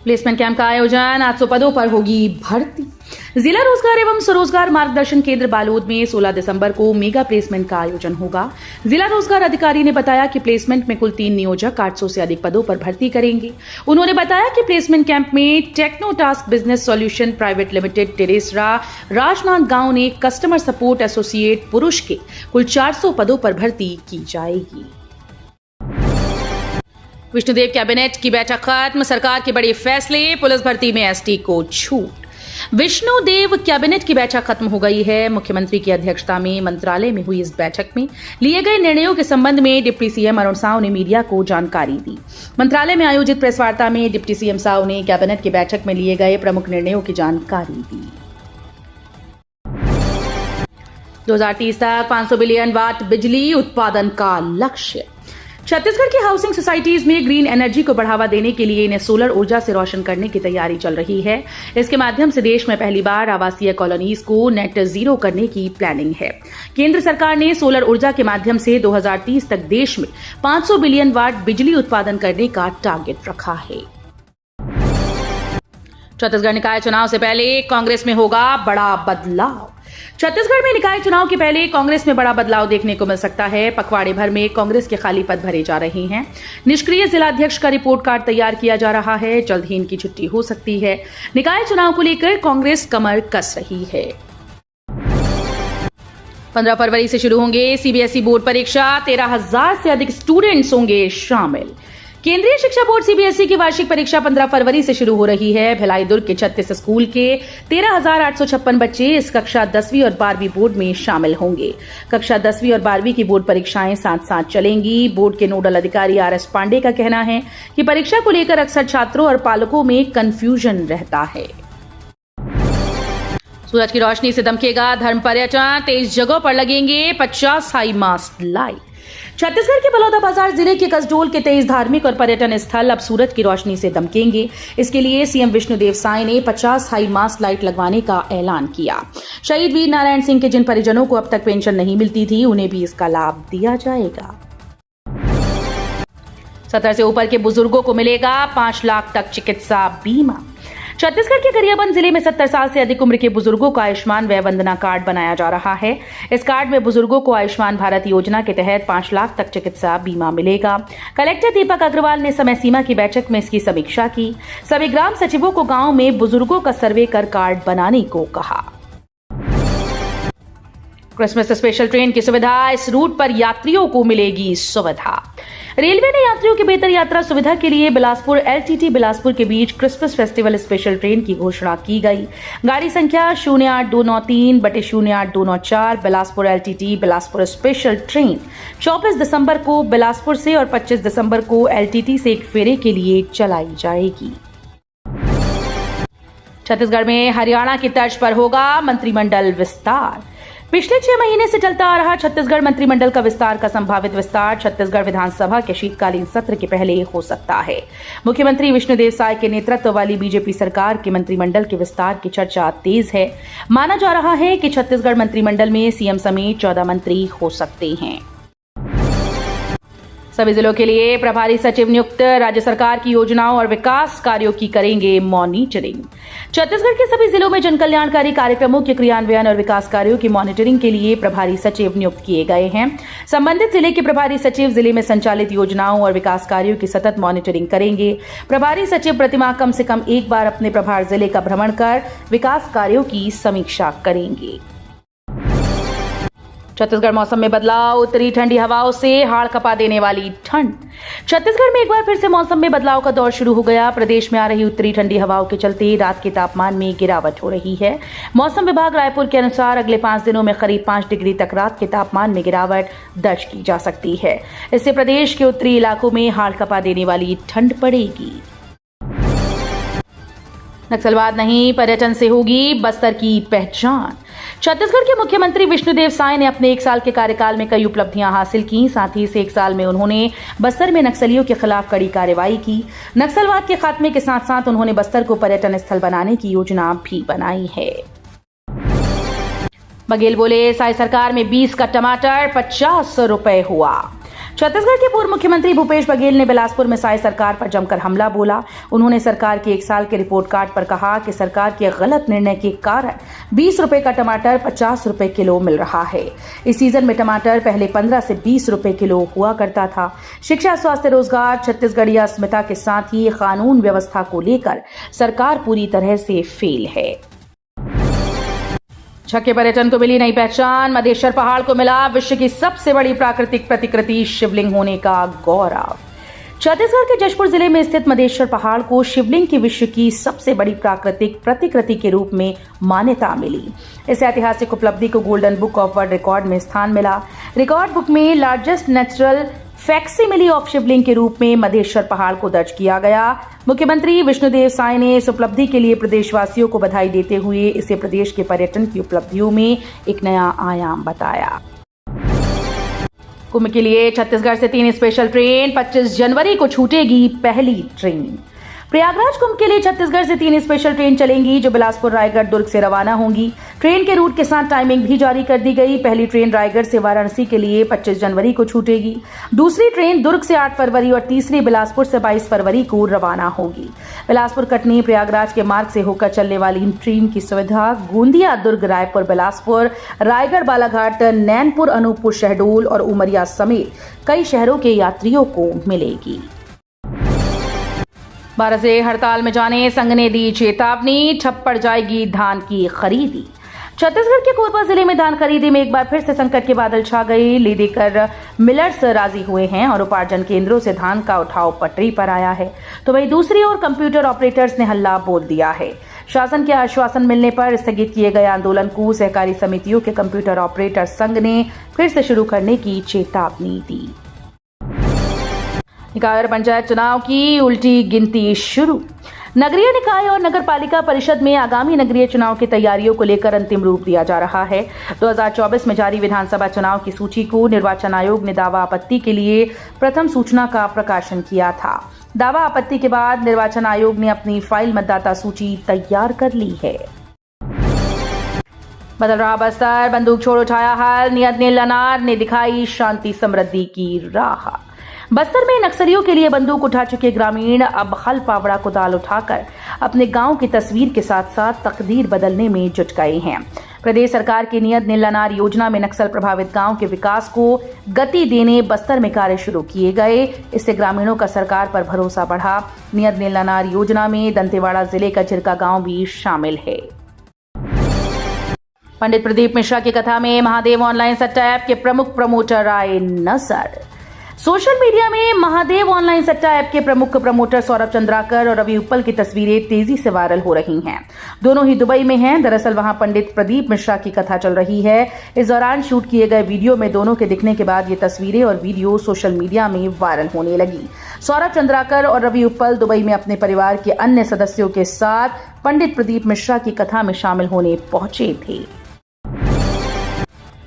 Placement camp का आयोजन, 800 पदों पर होगी भर्ती। जिला रोजगार एवं स्वरोजगार मार्गदर्शन केंद्र बालोद में 16 दिसंबर को मेगा प्लेसमेंट का आयोजन होगा। जिला रोजगार अधिकारी ने बताया कि प्लेसमेंट में कुल 3 नियोजक 800 से अधिक पदों पर भर्ती करेंगे। उन्होंने बताया कि प्लेसमेंट कैंप में Techno Task Business Solution Private Limited टेरेसरा राजनांदगांव ने कस्टमर सपोर्ट एसोसिएट पुरुष के कुल 400 पदों पर भर्ती की जाएगी। विष्णुदेव कैबिनेट की बैठक खत्म, सरकार के बड़े फैसले, पुलिस भर्ती में एसटी को छूट। विष्णुदेव कैबिनेट की बैठक खत्म हो गई है। मुख्यमंत्री की अध्यक्षता में मंत्रालय में हुई इस बैठक में लिए गए निर्णयों के संबंध में डिप्टी सीएम अरुण साव ने मीडिया को जानकारी दी। मंत्रालय में आयोजित प्रेस वार्ता में डिप्टी सीएम साव ने कैबिनेट की बैठक में लिए गए प्रमुख निर्णयों की जानकारी दी। 2030 तक 500 बिलियन वाट बिजली उत्पादन का लक्ष्य। छत्तीसगढ़ की हाउसिंग सोसाइटीज में ग्रीन एनर्जी को बढ़ावा देने के लिए इन्हें सोलर ऊर्जा से रोशन करने की तैयारी चल रही है। इसके माध्यम से देश में पहली बार आवासीय कॉलोनीज को नेट जीरो करने की प्लानिंग है। केंद्र सरकार ने सोलर ऊर्जा के माध्यम से 2030 तक देश में 500 बिलियन वाट बिजली उत्पादन करने का टारगेट रखा है। छत्तीसगढ़ निकाय चुनाव से पहले कांग्रेस में होगा बड़ा बदलाव। छत्तीसगढ़ में निकाय चुनाव के पहले कांग्रेस में बड़ा बदलाव देखने को मिल सकता है। पखवाड़े भर में कांग्रेस के खाली पद भरे जा रहे हैं। निष्क्रिय जिलाध्यक्ष का रिपोर्ट कार्ड तैयार किया जा रहा है। जल्द ही इनकी छुट्टी हो सकती है। निकाय चुनाव को लेकर कांग्रेस कमर कस रही है। 15 फरवरी से शुरू होंगे सीबीएसई बोर्ड परीक्षा, 13,000 से अधिक स्टूडेंट्स होंगे शामिल। केंद्रीय शिक्षा बोर्ड सीबीएसई की वार्षिक परीक्षा 15 फरवरी से शुरू हो रही है। भिलाई दुर्ग के 36 स्कूल के 13,856 बच्चे इस कक्षा 10वीं और 12वीं बोर्ड में शामिल होंगे। कक्षा 10वीं और 12वीं की बोर्ड परीक्षाएं साथ साथ चलेंगी। बोर्ड के नोडल अधिकारी आरएस पांडे का कहना है कि परीक्षा को लेकर अक्सर छात्रों और पालकों में कंफ्यूजन रहता है। सूरज की रोशनी से दमकेगा धर्म पर्यटन, 23 जगहों पर लगेंगे 50 हाई मास्ट लाइट। छत्तीसगढ़ के बलौदाबाजार जिले के कसडोल के 23 धार्मिक और पर्यटन स्थल अब सूरज की रोशनी से दमकेंगे। इसके लिए सीएम विष्णुदेव साय ने 50 हाई मास्ट लाइट लगवाने का ऐलान किया। शहीद वीर नारायण सिंह के जिन परिजनों को अब तक पेंशन नहीं मिलती थी, उन्हें भी इसका लाभ दिया जाएगा। 70 से ऊपर के बुजुर्गों को मिलेगा 5 लाख तक चिकित्सा बीमा। छत्तीसगढ़ के गरियाबंद जिले में 70 साल से अधिक उम्र के बुजुर्गों का आयुष्मान वय वंदना कार्ड बनाया जा रहा है। इस कार्ड में बुजुर्गों को आयुष्मान भारत योजना के तहत 5 लाख तक चिकित्सा बीमा मिलेगा। कलेक्टर दीपक अग्रवाल ने समय सीमा की बैठक में इसकी समीक्षा की। सभी ग्राम सचिवों को गांव में बुजुर्गों का सर्वे कर कार्ड बनाने को कहा। क्रिसमस स्पेशल ट्रेन की सुविधा, इस रूट पर यात्रियों को मिलेगी सुविधा। रेलवे ने यात्रियों की बेहतर यात्रा सुविधा के लिए बिलासपुर एलटीटी बिलासपुर के बीच क्रिसमस फेस्टिवल स्पेशल ट्रेन की घोषणा की गई। गाड़ी संख्या 08293/08294 Bilaspur LTT Bilaspur special train 24 दिसंबर को बिलासपुर से और 25 दिसंबर को एलटीटी से एक फेरे के लिए चलाई जाएगी। छत्तीसगढ़ में हरियाणा की तर्ज पर होगा मंत्रिमंडल विस्तार। पिछले 6 महीने से चलता आ रहा छत्तीसगढ़ मंत्रिमंडल का विस्तार का संभावित विस्तार छत्तीसगढ़ विधानसभा के शीतकालीन सत्र के पहले हो सकता है। मुख्यमंत्री विष्णुदेव साय के नेतृत्व वाली बीजेपी सरकार के मंत्रिमंडल के विस्तार की चर्चा तेज है। माना जा रहा है कि छत्तीसगढ़ मंत्रिमंडल में सीएम समेत 14 मंत्री हो सकते हैं। सभी जिलों के लिए प्रभारी सचिव नियुक्त, राज्य सरकार की योजनाओं और विकास कार्यों की करेंगे मॉनिटरिंग। छत्तीसगढ़ के सभी जिलों में जनकल्याणकारी कार्यक्रमों के क्रियान्वयन और विकास कार्यों की मॉनिटरिंग के लिए प्रभारी सचिव नियुक्त किए गए हैं। संबंधित जिले के प्रभारी सचिव जिले में संचालित योजनाओं और विकास कार्यों की सतत मॉनिटरिंग करेंगे। प्रभारी सचिव प्रतिमाह कम से कम एक बार अपने प्रभार जिले का भ्रमण कर विकास कार्यों की समीक्षा करेंगे। छत्तीसगढ़ मौसम में बदलाव, उत्तरी ठंडी हवाओं से हाड़ कपा देने वाली ठंड। छत्तीसगढ़ में एक बार फिर से मौसम में बदलाव का दौर शुरू हो गया। प्रदेश में आ रही उत्तरी ठंडी हवाओं के चलते रात के तापमान में गिरावट हो रही है। मौसम विभाग रायपुर के अनुसार अगले 5 दिनों में करीब 5 डिग्री तक रात के तापमान में गिरावट दर्ज की जा सकती है। इससे प्रदेश के उत्तरी इलाकों में हाड़ कपा देने वाली ठंड पड़ेगी। नक्सलवाद नहीं, पर्यटन से होगी बस्तर की पहचान। छत्तीसगढ़ के मुख्यमंत्री विष्णुदेव साय ने अपने 1 साल के कार्यकाल में कई उपलब्धियां हासिल की। साथ ही इस 1 साल में उन्होंने बस्तर में नक्सलियों के खिलाफ कड़ी कार्रवाई की। नक्सलवाद के खात्मे के साथ साथ उन्होंने बस्तर को पर्यटन स्थल बनाने की योजना भी बनाई है। बघेल बोले, साय सरकार में 20 का टमाटर 50 रुपए हुआ। छत्तीसगढ़ के पूर्व मुख्यमंत्री भूपेश बघेल ने बिलासपुर में साई सरकार पर जमकर हमला बोला। उन्होंने सरकार के 1 साल के रिपोर्ट कार्ड पर कहा कि सरकार के गलत निर्णय के कारण 20 रुपए का टमाटर 50 रुपए किलो मिल रहा है। इस सीजन में टमाटर पहले 15 से 20 रुपए किलो हुआ करता था। शिक्षा, स्वास्थ्य, रोजगार, छत्तीसगढ़ी अस्मिता के साथ ही कानून व्यवस्था को लेकर सरकार पूरी तरह से फेल है। छक्के पर्यटन को मिली नई पहचान। मधेश्वर पहाड़ को मिला विश्व की सबसे बड़ी प्राकृतिक प्रतिकृति शिवलिंग होने का गौरव। छत्तीसगढ़ के जशपुर जिले में स्थित मधेश्वर पहाड़ को शिवलिंग की विश्व की सबसे बड़ी प्राकृतिक प्रतिकृति के रूप में मान्यता मिली। इस ऐतिहासिक उपलब्धि को golden book of world record में स्थान मिला। रिकॉर्ड बुक में लार्जेस्ट नेचुरल फैक्सिमिली ऑफ शिवलिंग के रूप में मधेश्वर पहाड़ को दर्ज किया गया। मुख्यमंत्री विष्णुदेव साय ने इस उपलब्धि के लिए प्रदेशवासियों को बधाई देते हुए इसे प्रदेश के पर्यटन की उपलब्धियों में एक नया आयाम बताया। कुंभ के लिए छत्तीसगढ़ से 3 स्पेशल ट्रेन। 25 जनवरी को छूटेगी पहली ट्रेन। प्रयागराज कुंभ के लिए छत्तीसगढ़ से 3 स्पेशल ट्रेन चलेंगी जो बिलासपुर, रायगढ़, दुर्ग से रवाना होंगी। ट्रेन के रूट के साथ टाइमिंग भी जारी कर दी गई। पहली ट्रेन रायगढ़ से वाराणसी के लिए 25 जनवरी को छूटेगी। दूसरी ट्रेन दुर्ग से 8 फरवरी और तीसरी बिलासपुर से 22 फरवरी को रवाना होगी। बिलासपुर, कटनी, प्रयागराज के मार्ग से होकर चलने वाली इन ट्रेन की सुविधा गोंदिया, दुर्ग, रायपुर, बिलासपुर, रायगढ़, बालाघाट, नैनपुर, अनूपपुर, शहडोल और उमरिया समेत कई शहरों के यात्रियों को मिलेगी। 12 से हड़ताल में जाने संघ ने दी चेतावनी। ठप पड़ जाएगी धान की खरीदी। छत्तीसगढ़ के कोरबा जिले में धान खरीदी में एक बार फिर से संकट के बादल छा गए। ले देकर मिलर्स राजी हुए हैं और उपार्जन केंद्रों से धान का उठाव पटरी पर आया है, तो वहीं दूसरी ओर कंप्यूटर ऑपरेटर्स ने हल्ला बोल दिया है। शासन के आश्वासन मिलने पर स्थगित किए गए आंदोलन को सहकारी समितियों के कंप्यूटर ऑपरेटर संघ ने फिर से शुरू करने की चेतावनी दी। निकाय और पंचायत चुनाव की उल्टी गिनती शुरू। नगरीय निकाय और नगर पालिका परिषद में आगामी नगरीय चुनाव की तैयारियों को लेकर अंतिम रूप दिया जा रहा है। 2024 में जारी विधानसभा चुनाव की सूची को निर्वाचन आयोग ने दावा आपत्ति के लिए प्रथम सूचना का प्रकाशन किया था। दावा आपत्ति के बाद निर्वाचन आयोग ने अपनी फाइल मतदाता सूची तैयार कर ली है। बदल रहा बस्तर, बंदूक छोड़ उठाया हाल। नियत नीलनार ने दिखाई शांति समृद्धि की राह। बस्तर में नक्सलियों के लिए बंदूक उठा चुके ग्रामीण अब हल फावड़ा कुदाल उठाकर अपने गांव की तस्वीर के साथ साथ तकदीर बदलने में जुट गए हैं। प्रदेश सरकार की नियत नीलनार योजना में नक्सल प्रभावित गांव के विकास को गति देने बस्तर में कार्य शुरू किए गए। इससे ग्रामीणों का सरकार पर भरोसा बढ़ा। नियत नीलनार योजना में दंतेवाड़ा जिले का झिरका गांव भी शामिल है। पंडित प्रदीप मिश्रा की कथा में महादेव ऑनलाइन सट्टा ऐप के प्रमुख प्रमोटर आए नजर। सोशल मीडिया में महादेव ऑनलाइन सट्टा ऐप के प्रमुख प्रमोटर सौरभ चंद्राकर और रवि उप्पल की तस्वीरें तेजी से वायरल हो रही हैं। दोनों ही दुबई में हैं। दरअसल वहां पंडित प्रदीप मिश्रा की कथा चल रही है। इस दौरान शूट किए गए वीडियो में दोनों के दिखने के बाद ये तस्वीरें और वीडियो सोशल मीडिया में वायरल होने लगी। सौरभ चंद्राकर और रवि उप्पल दुबई में अपने परिवार के अन्य सदस्यों के साथ पंडित प्रदीप मिश्रा की कथा में शामिल होने पहुंचे थे।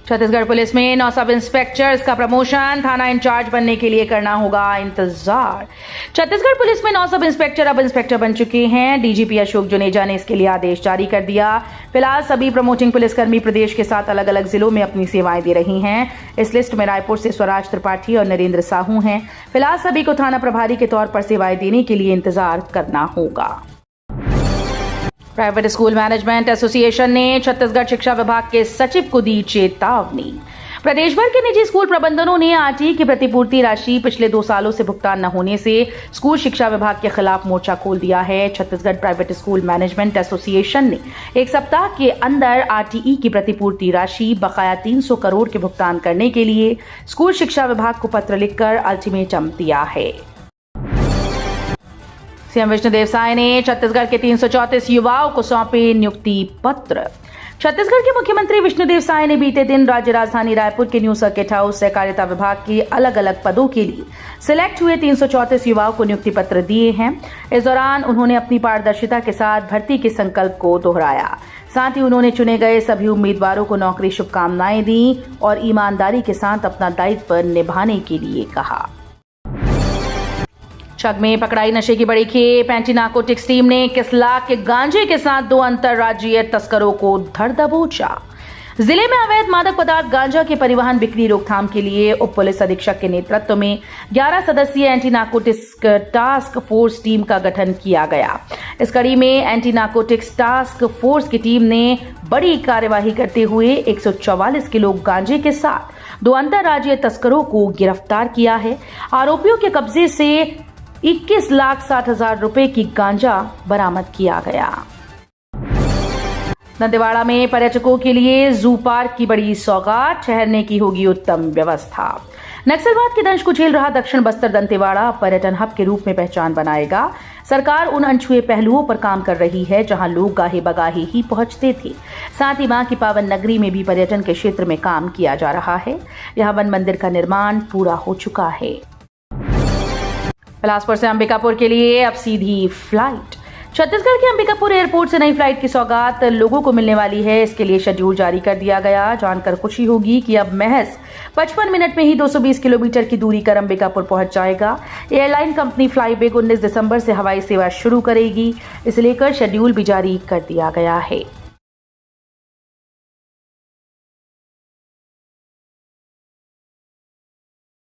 छत्तीसगढ़ पुलिस में 9 सब इंस्पेक्टर्स का प्रमोशन। थाना इंचार्ज बनने के लिए करना होगा इंतजार। छत्तीसगढ़ पुलिस में 9 सब इंस्पेक्टर अब इंस्पेक्टर बन चुके हैं। डीजीपी अशोक जुनेजा ने इसके लिए आदेश जारी कर दिया। फिलहाल सभी प्रमोटिंग पुलिसकर्मी प्रदेश के 7 अलग अलग जिलों में अपनी सेवाएं दे रही हैं। इस लिस्ट में रायपुर से स्वराज त्रिपाठी और नरेंद्र साहू हैं। फिलहाल सभी को थाना प्रभारी के तौर पर सेवाएं देने के लिए इंतजार करना होगा। प्राइवेट स्कूल मैनेजमेंट एसोसिएशन ने छत्तीसगढ़ शिक्षा विभाग के सचिव को दी चेतावनी। प्रदेश भर के निजी स्कूल प्रबंधनों ने आरटीई की प्रतिपूर्ति राशि पिछले 2 सालों से भुगतान न होने से स्कूल शिक्षा विभाग के खिलाफ मोर्चा खोल दिया है। Chhattisgarh private school management association ने 1 सप्ताह के अंदर आरटीई की प्रतिपूर्ति राशि बकाया 300 करोड़ के भुगतान करने के लिए स्कूल शिक्षा विभाग को पत्र लिखकर अल्टीमेटम दिया है। सीएम विष्णुदेव साय ने छत्तीसगढ़ के 334 युवाओं को सौंपे नियुक्ति पत्र। छत्तीसगढ़ के मुख्यमंत्री विष्णुदेव साय ने बीते दिन राज्य राजधानी रायपुर के न्यू सर्किट हाउस सहकारिता विभाग के अलग अलग पदों के लिए सिलेक्ट हुए 334 युवाओं को नियुक्ति पत्र दिए हैं। इस दौरान उन्होंने अपनी पारदर्शिता के साथ भर्ती के संकल्प को दोहराया। साथ ही उन्होंने चुने गए सभी उम्मीदवारों को नौकरी शुभकामनाएं दी और ईमानदारी के साथ अपना दायित्व निभाने के लिए कहा। छग में पकड़ाई नशे की बड़ी खेप। एंटी नार्कोटिक्स टीम ने 21 लाख के गांजे के साथ 2 अंतर्राज्यीय तस्करों को धर दबोचा। जिले में अवैध मादक पदार्थ गांजा के परिवहन बिक्री रोकथाम के लिए उप पुलिस अधीक्षक के नेतृत्व में 11 सदस्यीय anti narcotics task force team का गठन किया गया। इस कड़ी में एंटी नार्कोटिक्स टास्क फोर्स की टीम ने बड़ी कार्यवाही करते हुए 144 किलो गांजे के साथ 2 अंतर्राज्यीय तस्करों को गिरफ्तार किया है। आरोपियों के कब्जे से 21,60,000 रुपए की गांजा बरामद किया गया। दंतेवाड़ा में पर्यटकों के लिए जू पार्क की बड़ी सौगात, ठहरने की होगी उत्तम व्यवस्था। नक्सलवाद के दंश को झेल रहा दक्षिण बस्तर दंतेवाड़ा पर्यटन हब के रूप में पहचान बनाएगा। सरकार उन अनछुए पहलुओं पर काम कर रही है जहां लोग गाहे बगाहे ही पहुंचते थे। साथ ही मां की पावन नगरी में भी पर्यटन के क्षेत्र में काम किया जा रहा है। यहां वन मंदिर का निर्माण पूरा हो चुका है। बिलासपुर से अंबिकापुर के लिए अब सीधी फ्लाइट। छत्तीसगढ़ के अंबिकापुर एयरपोर्ट से नई फ्लाइट की सौगात लोगों को मिलने वाली है। इसके लिए शेड्यूल जारी कर दिया गया। जानकर खुशी होगी कि अब महज 55 मिनट में ही 220 किलोमीटर की दूरी कर अंबिकापुर पहुंच जाएगा। एयरलाइन कंपनी फ्लाईबिग 19 दिसंबर से हवाई सेवा शुरू करेगी। इसे लेकर शेड्यूल भी जारी कर दिया गया है।